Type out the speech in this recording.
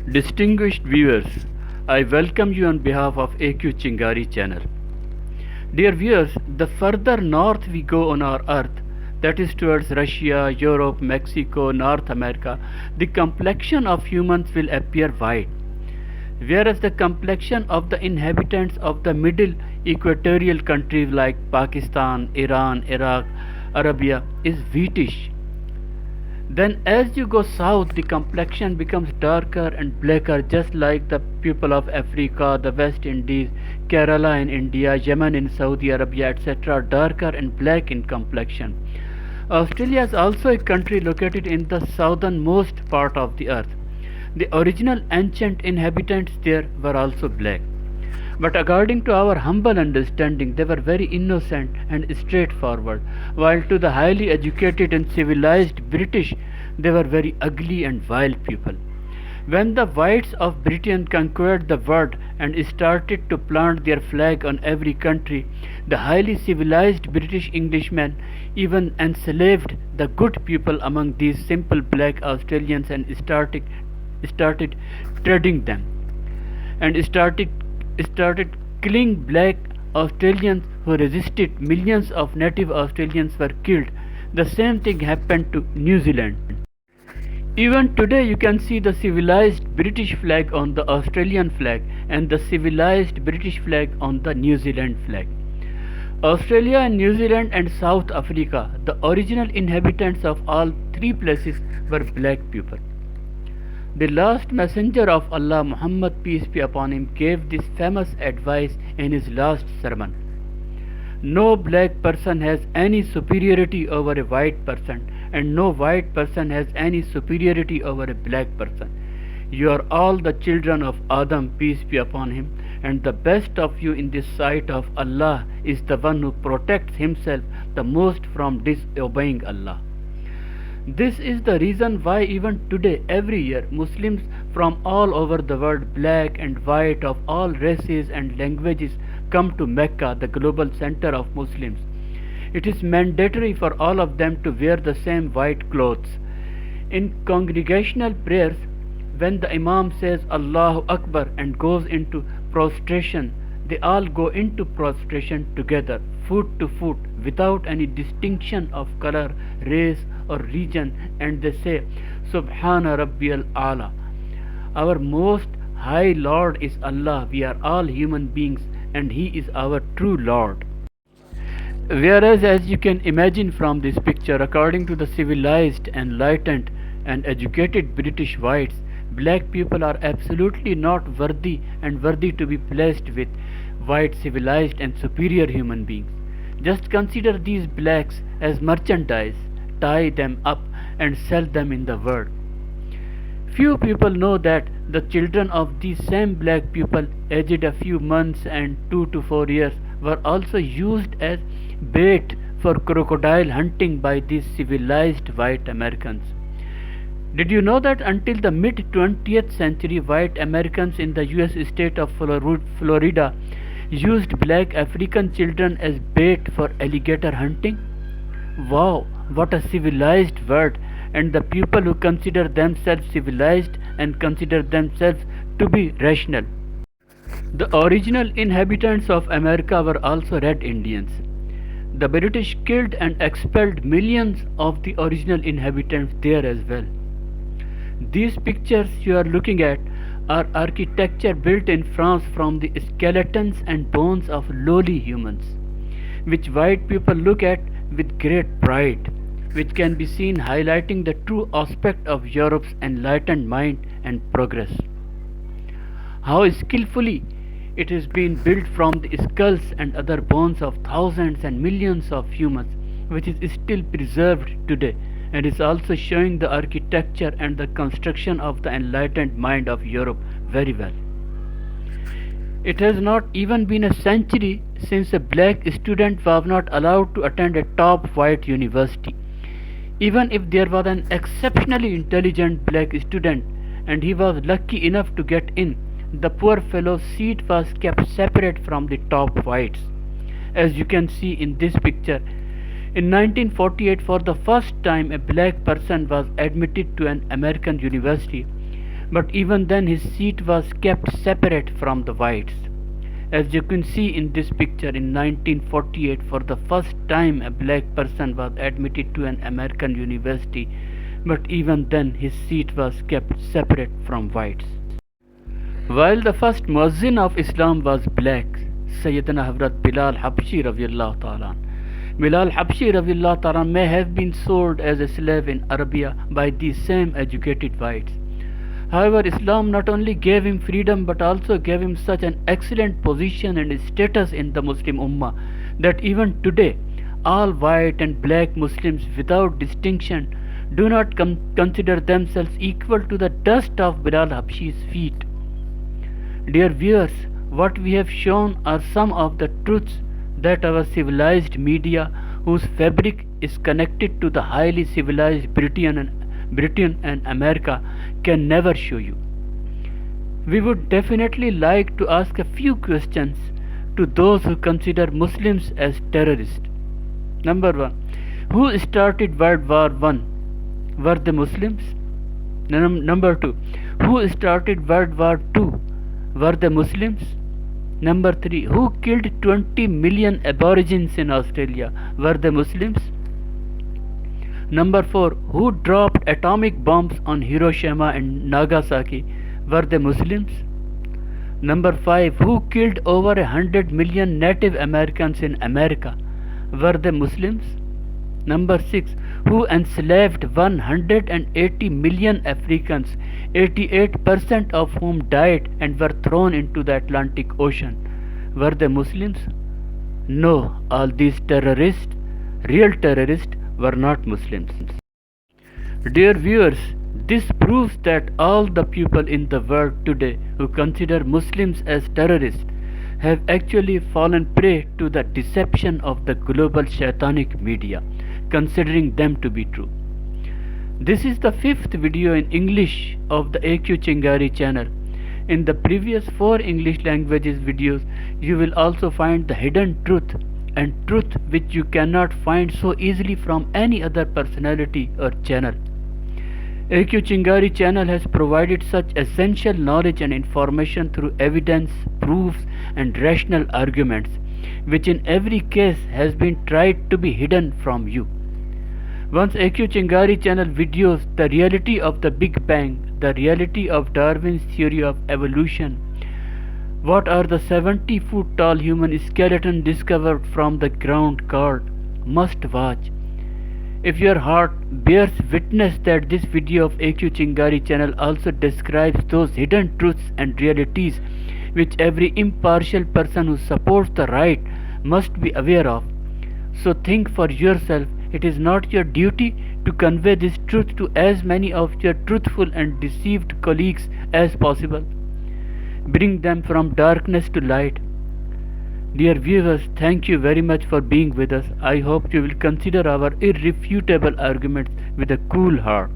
Distinguished viewers, I welcome you on behalf of AQ Chingari channel. Dear viewers, the further north we go on our earth, that is towards Russia, Europe, Mexico, North America, the complexion of humans will appear white, whereas the complexion of the inhabitants of the middle equatorial countries like Pakistan, Iran, Iraq, Arabia is wheatish. Then, as you go south, the complexion becomes darker and blacker, just like the people of Africa, the West Indies, Kerala in India, Yemen in Saudi Arabia, etc., darker and black in complexion. Australia is also a country located in the southernmost part of the earth. The original ancient inhabitants there were also black. But according to our humble understanding, they were very innocent and straightforward, while to the highly educated and civilized British, they were very ugly and vile people. When the whites of Britain conquered the world and started to plant their flag on every country, the highly civilized British Englishmen even enslaved the good people among these simple black Australians and started trading them and started killing black Australians who resisted. Millions of native Australians were killed. The same thing happened to New Zealand. Even today you can see the civilized British flag on the Australian flag and the civilized British flag on the New Zealand flag. Australia and New Zealand and South Africa, the original inhabitants of all three places were black people. The last messenger of Allah, Muhammad peace be upon him, gave this famous advice in his last sermon. No black person has any superiority over a white person, and no white person has any superiority over a black person. You are all the children of Adam, peace be upon him, and the best of you in the sight of Allah is the one who protects himself the most from disobeying Allah. This is the reason why even today, every year, Muslims from all over the world, black and white, of all races and languages, come to Mecca, the global center of Muslims. It is mandatory for all of them to wear the same white clothes. In congregational prayers, when the Imam says Allahu Akbar and goes into prostration, they all go into prostration together, foot to foot, without any distinction of color, race, or region, and they say, Subhana Rabbiyal Ala. Our most high Lord is Allah. We are all human beings, and He is our true Lord. Whereas, as you can imagine from this picture, according to the civilized, enlightened, and educated British whites, black people are absolutely not worthy and worthy to be placed with white, civilized, and superior human beings. Just consider these blacks as merchandise, tie them up, and sell them in the world. Few people know that the children of these same black people, aged a few months and 2 to 4 years, were also used as bait for crocodile hunting by these civilized white Americans. Did you know that until the mid 20th century, white Americans in the US state of Florida used black African children as bait for alligator hunting? Wow, what a civilized world! And the people who consider themselves civilized and consider themselves to be rational. The original inhabitants of America were also Red Indians. The British killed and expelled millions of the original inhabitants there as well. These pictures you are looking at are architecture built in France from the skeletons and bones of lowly humans, which white people look at with great pride, which can be seen highlighting the true aspect of Europe's enlightened mind and progress. How skillfully it has been built from the skulls and other bones of thousands and millions of humans, which is still preserved today, and is also showing the architecture and the construction of the enlightened mind of Europe very well. It has not even been a century since a black student was not allowed to attend a top white university. Even if there was an exceptionally intelligent black student and he was lucky enough to get in, the poor fellow's seat was kept separate from the top whites. As you can see in this picture, in 1948, for the first time, a black person was admitted to an American university, But even then his seat was kept separate from the whites. As you can see in this picture, in 1948, for the first time a black person was admitted to an American university, but even then his seat was kept separate from whites. While the first Muazzin of Islam was black, Sayyidina Hazrat Bilal Habshi radiallahu ta'ala. Bilal Habshi radiallahu ta'ala may have been sold as a slave in Arabia by these same educated whites. However, Islam not only gave him freedom but also gave him such an excellent position and status in the Muslim Ummah that even today all white and black Muslims without distinction do not consider themselves equal to the dust of Bilal Habshi's feet. Dear viewers, what we have shown are some of the truths that our civilized media, whose fabric is connected to the highly civilized Britain and America, can never show you. We would definitely like to ask a few questions to those who consider Muslims as terrorists. Number 1. Who started World War I? Were they Muslims? Number 2. Who started World War II? Were they Muslims? Number 3. Who killed 20 million aborigines in Australia? Were they Muslims? Number 4. Who dropped atomic bombs on Hiroshima and Nagasaki? Were they Muslims? Number 5. Who killed over 100 million Native Americans in America? Were they Muslims? Number 6. Who enslaved 180 million Africans, 88% of whom died and were thrown into the Atlantic Ocean? Were they Muslims? No, all these terrorists, real terrorists, were not Muslims. Dear viewers, this proves that all the people in the world today who consider Muslims as terrorists have actually fallen prey to the deception of the global shaitanic media, considering them to be true. This is the 5th video in English of the AQ Chingari channel. In the previous 4 English languages videos, you will also find the hidden truth, and truth which you cannot find so easily from any other personality or channel. AQ Chingari channel has provided such essential knowledge and information through evidence, proofs and rational arguments, which in every case has been tried to be hidden from you. Once AQ Chingari channel videos the reality of the Big Bang, the reality of Darwin's theory of evolution, what are the 70-foot tall human skeleton discovered from the ground called must watch. If your heart bears witness that this video of AQ Chingari channel also describes those hidden truths and realities which every impartial person who supports the right must be aware of. So think for yourself, it is not your duty to convey this truth to as many of your truthful and deceived colleagues as possible. Bring them from darkness to light. Dear viewers, thank you very much for being with us. I hope you will consider our irrefutable arguments with a cool heart.